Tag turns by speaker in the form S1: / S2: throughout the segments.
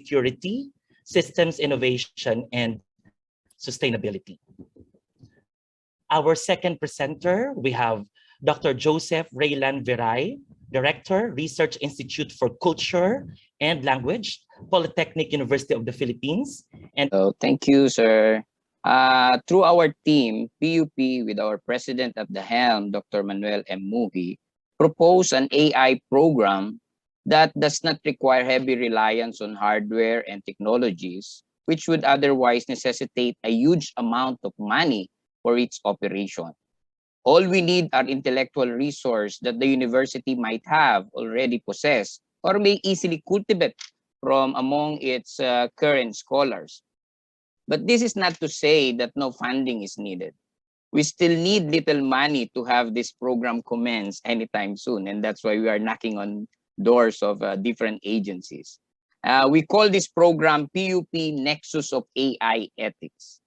S1: security, systems innovation, and sustainability. Our second presenter, we have Dr. Joseph Raylan Viray, Director, Research Institute for Culture and Language, Polytechnic University of the Philippines. And
S2: thank you, sir. Through our team, PUP, with our president at the helm, Dr. Manuel M. Muhi, proposed an AI program that does not require heavy reliance on hardware and technologies, which would otherwise necessitate a huge amount of money for its operation. All we need are intellectual resource that the university might have already possessed or may easily cultivate from among its current scholars. But this is not to say that no funding is needed. We still need little money to have this program commence anytime soon, and that's why we are knocking on doors of different agencies. We call this program PUP Nexus of AI Ethics.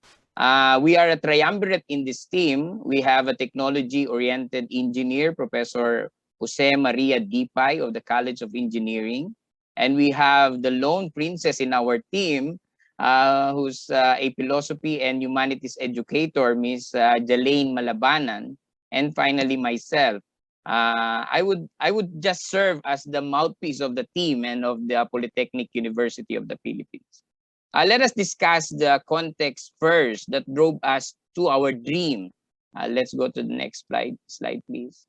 S2: We are a triumvirate in this team. We have a technology-oriented engineer, Professor Jose Maria Dipay of the College of Engineering. And we have the lone princess in our team, who's a philosophy and humanities educator, Ms. Jalaine Malabanan. And finally, myself. I would just serve as the mouthpiece of the team and of the Polytechnic University of the Philippines. Let us discuss the context first that drove us to our dream. Let's go to the next slide, please.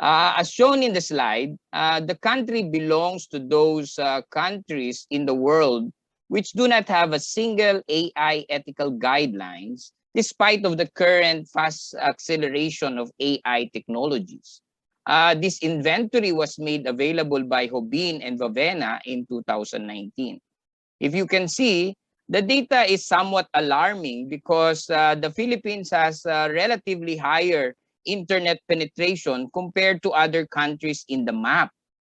S2: As shown in the slide, the country belongs to those countries in the world which do not have a single AI ethical guidelines, despite of the current fast acceleration of AI technologies. This inventory was made available by Hobin and Vavena in 2019. If you can see, the data is somewhat alarming because the Philippines has a relatively higher internet penetration compared to other countries in the map.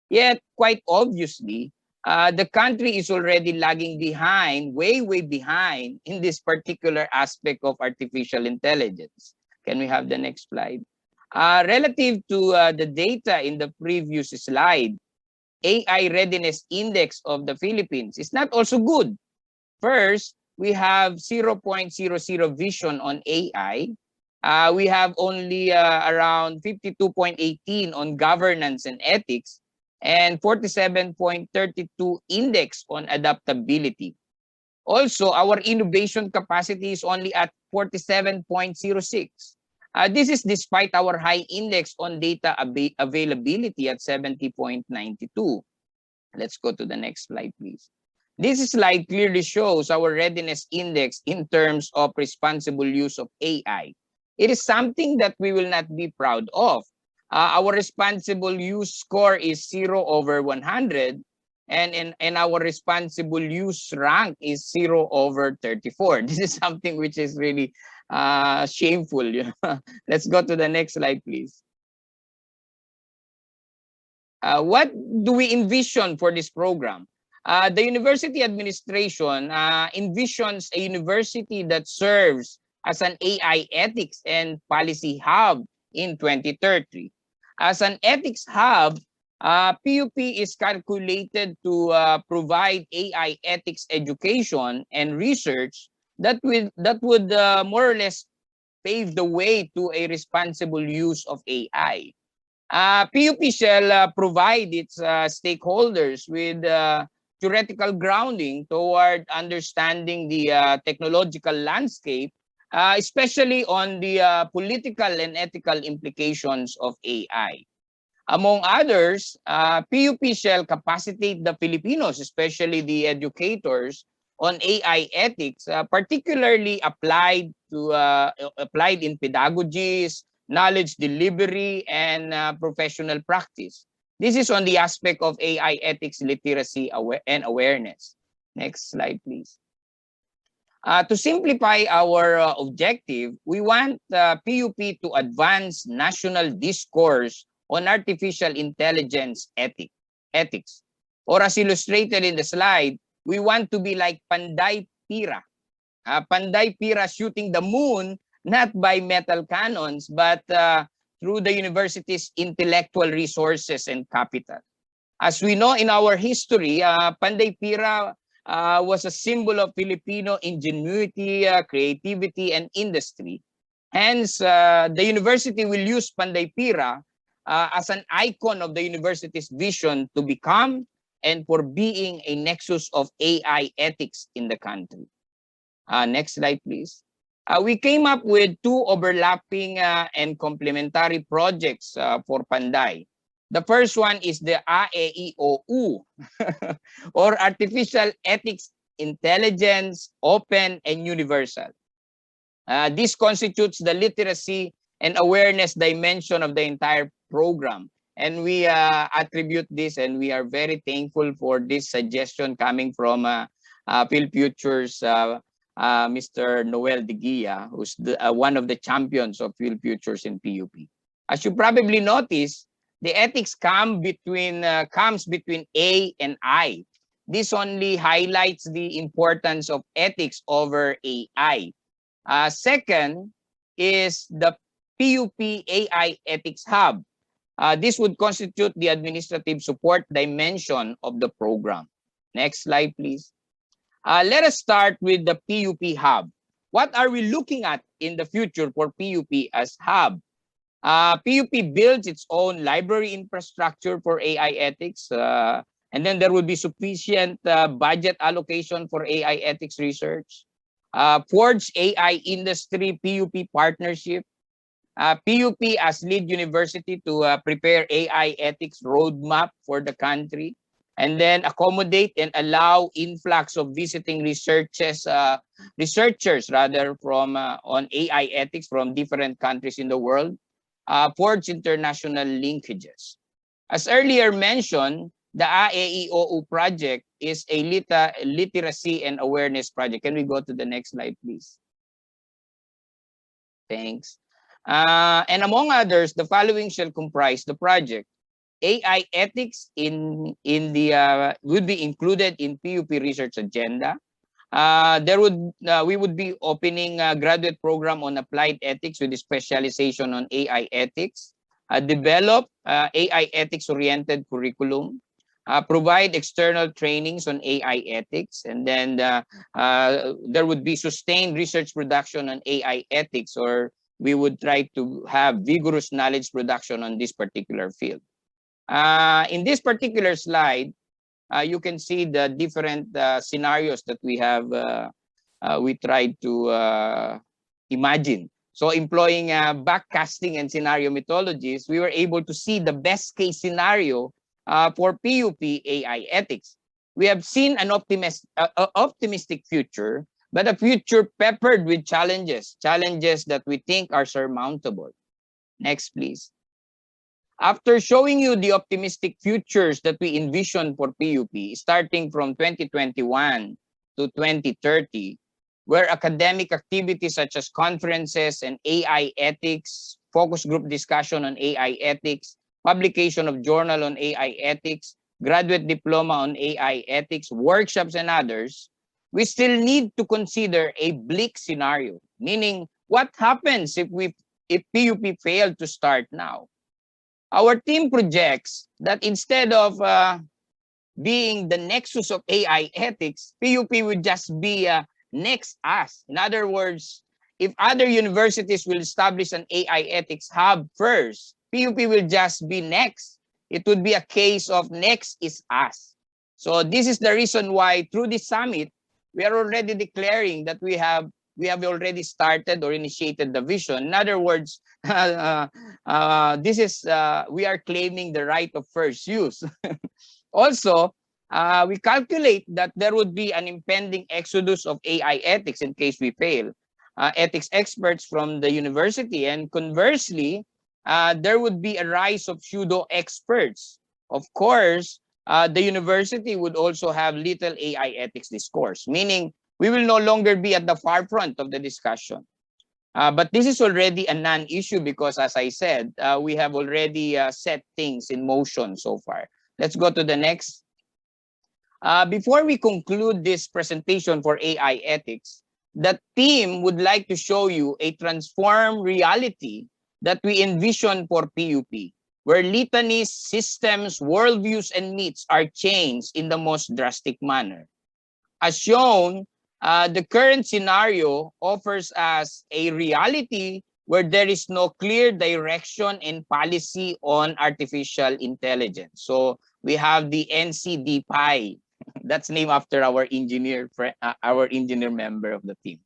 S2: Yet, quite obviously, the country is already lagging behind, way behind in this particular aspect of artificial intelligence. Can we have the next slide? Relative to the data in the previous slide, AI readiness index of the Philippines is not also good. First, we have 0.00 vision on AI. We have only around 52.18 on governance and ethics, and 47.32 index on adaptability. Also, our innovation capacity is only at 47.06. This is despite our high index on data availability at 70.92. Let's go to the next slide, please. This slide clearly shows our readiness index in terms of responsible use of AI. It is something that we will not be proud of. Our responsible use score is 0/100, and our responsible use rank is 0/34. This is something which is really shameful. Let's go to the next slide, please. What do we envision for this program? The university administration envisions a university that serves as an AI ethics and policy hub in 2030. As an ethics hub, PUP is calculated to provide AI ethics education and research that would more or less pave the way to a responsible use of AI. PUP shall provide its stakeholders with theoretical grounding toward understanding the technological landscape, especially on the political and ethical implications of AI. Among others, PUP shall capacitate the Filipinos, especially the educators, on AI ethics, particularly applied in pedagogies, knowledge delivery, and professional practice. This is on the aspect of AI ethics literacy and awareness. Next slide, please. To simplify our objective, we want PUP to advance national discourse on artificial intelligence ethics. Or as illustrated in the slide, we want to be like Panday Pira. Panday Pira shooting the moon, not by metal cannons, but through the university's intellectual resources and capital. As we know in our history, Panday Pira was a symbol of Filipino ingenuity, creativity, and industry. Hence, the university will use Panday Pira as an icon of the university's vision to become and for being a nexus of AI ethics in the country. Next slide, please. We came up with two overlapping and complementary projects for Panday. The first one is the AEIOU, or Artificial Ethics Intelligence, Open and Universal. This constitutes the literacy and awareness dimension of the entire program. And we attribute this, and we are very thankful for this suggestion coming from Philfutures, Mr. Noel De Guia, who's one of the champions of Philfutures in PUP. As you probably notice, the ethics comes between A and I. This only highlights the importance of ethics over AI. Second is the PUP AI Ethics Hub. This would constitute the administrative support dimension of the program. Next slide, please. Let us start with the PUP Hub. What are we looking at in the future for PUP as hub? PUP builds its own library infrastructure for AI ethics, and then there will be sufficient budget allocation for AI ethics research. Forge AI industry PUP partnership. PUP as lead university to prepare AI ethics roadmap for the country, and then accommodate and allow influx of visiting researchers from on AI ethics from different countries in the world. Forge international linkages. As earlier mentioned, the AEIOU project is a literacy and awareness project. Can we go to the next slide, please? Thanks. And among others, the following shall comprise the project. AI ethics would be included in PUP research agenda. We would be opening a graduate program on applied ethics with a specialization on AI ethics. Develop AI ethics oriented curriculum. Provide external trainings on AI ethics, and then there would be sustained research production on AI ethics, or we would try to have vigorous knowledge production on this particular field. In this particular slide, you can see the different scenarios that we have. We tried to imagine. So employing backcasting and scenario methodologies, we were able to see the best case scenario for PUP AI ethics. We have seen an optimistic future, but a future peppered with challenges that we think are surmountable. Next, please. After showing you the optimistic futures that we envision for PUP, starting from 2021 to 2030, where academic activities such as conferences and AI ethics, focus group discussion on AI ethics, publication of journal on AI ethics, graduate diploma on AI ethics, workshops, and others, we still need to consider a bleak scenario, meaning what happens if PUP failed to start now? Our team projects that instead of being the nexus of AI ethics, PUP would just be next us. In other words, if other universities will establish an AI ethics hub first, PUP will just be next. It would be a case of next is us. So this is the reason why through this summit, we are already declaring that we have already started or initiated the vision. In other words, we are claiming the right of first use. Also, we calculate that there would be an impending exodus of AI ethics in case we fail. Ethics experts from the university, and conversely, there would be a rise of pseudo experts. Of course, the university would also have little AI ethics discourse, meaning we will no longer be at the forefront of the discussion. But this is already a non-issue because, as I said, we have already set things in motion so far. Let's go to the next. Before we conclude this presentation for AI ethics, the team would like to show you a transformed reality that we envision for PUP. where litanies, systems, worldviews, and myths are changed in the most drastic manner. As shown, the current scenario offers us a reality where there is no clear direction and policy on artificial intelligence. So we have the NCDPI. That's named after our engineer member of the team.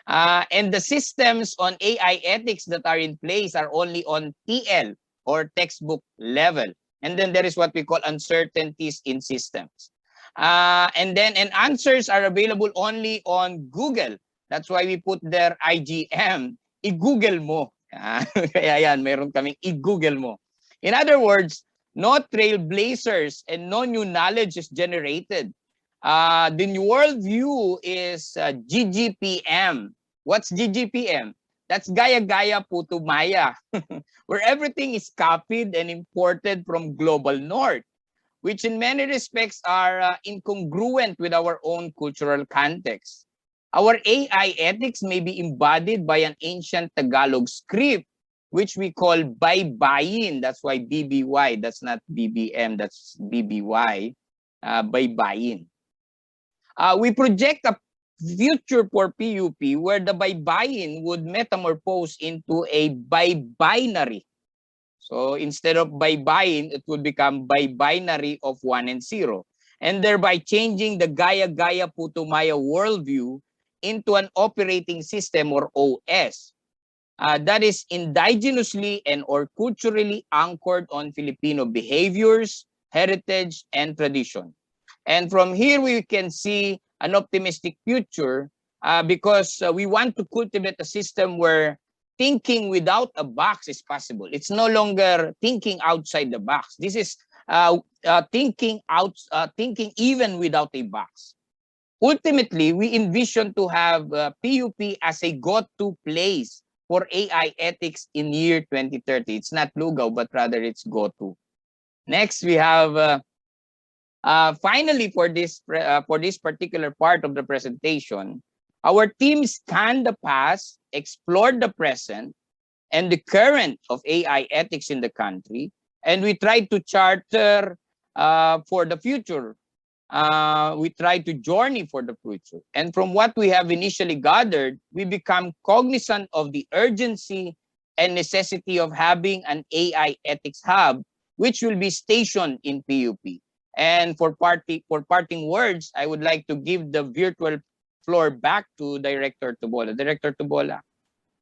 S2: And the systems on AI ethics that are in place are only on TL or textbook level. And then there is what we call uncertainties in systems. And answers are available only on Google. That's why we put there IGM. I-Google mo. Kaya yan, meron kaming i-Google mo. In other words, no trailblazers and no new knowledge is generated. The new worldview is GGPM. What's GGPM? That's Gaya-Gaya Puto Maya, where everything is copied and imported from global north, which in many respects are incongruent with our own cultural context. Our AI ethics may be embodied by an ancient Tagalog script, which we call baybayin. That's why BBY. That's not BBM, that's BBY, baybayin. We project a future for PUP where the baybayin would metamorphose into a bi-binary. So instead of baybayin, it would become bi-binary of 1 and 0, and thereby changing the Gaya-Gaya Putumaya worldview into an operating system or OS that is indigenously and or culturally anchored on Filipino behaviors, heritage, and tradition. And from here, we can see an optimistic future because we want to cultivate a system where thinking without a box is possible. It's no longer thinking outside the box. This is thinking even without a box. Ultimately, we envision to have PUP as a go-to place for AI ethics in year 2030. It's not lugaw, but rather it's go-to. Next, we have finally for this particular part of the presentation, our team scanned the past, explored the present, and the current of AI ethics in the country, and we tried to charter for the future. We try to journey for the future. And from what we have initially gathered, we become cognizant of the urgency and necessity of having an AI ethics hub, which will be stationed in PUP. And for parting words, I would like to give the virtual floor back to Director Tubola. Director Tubola.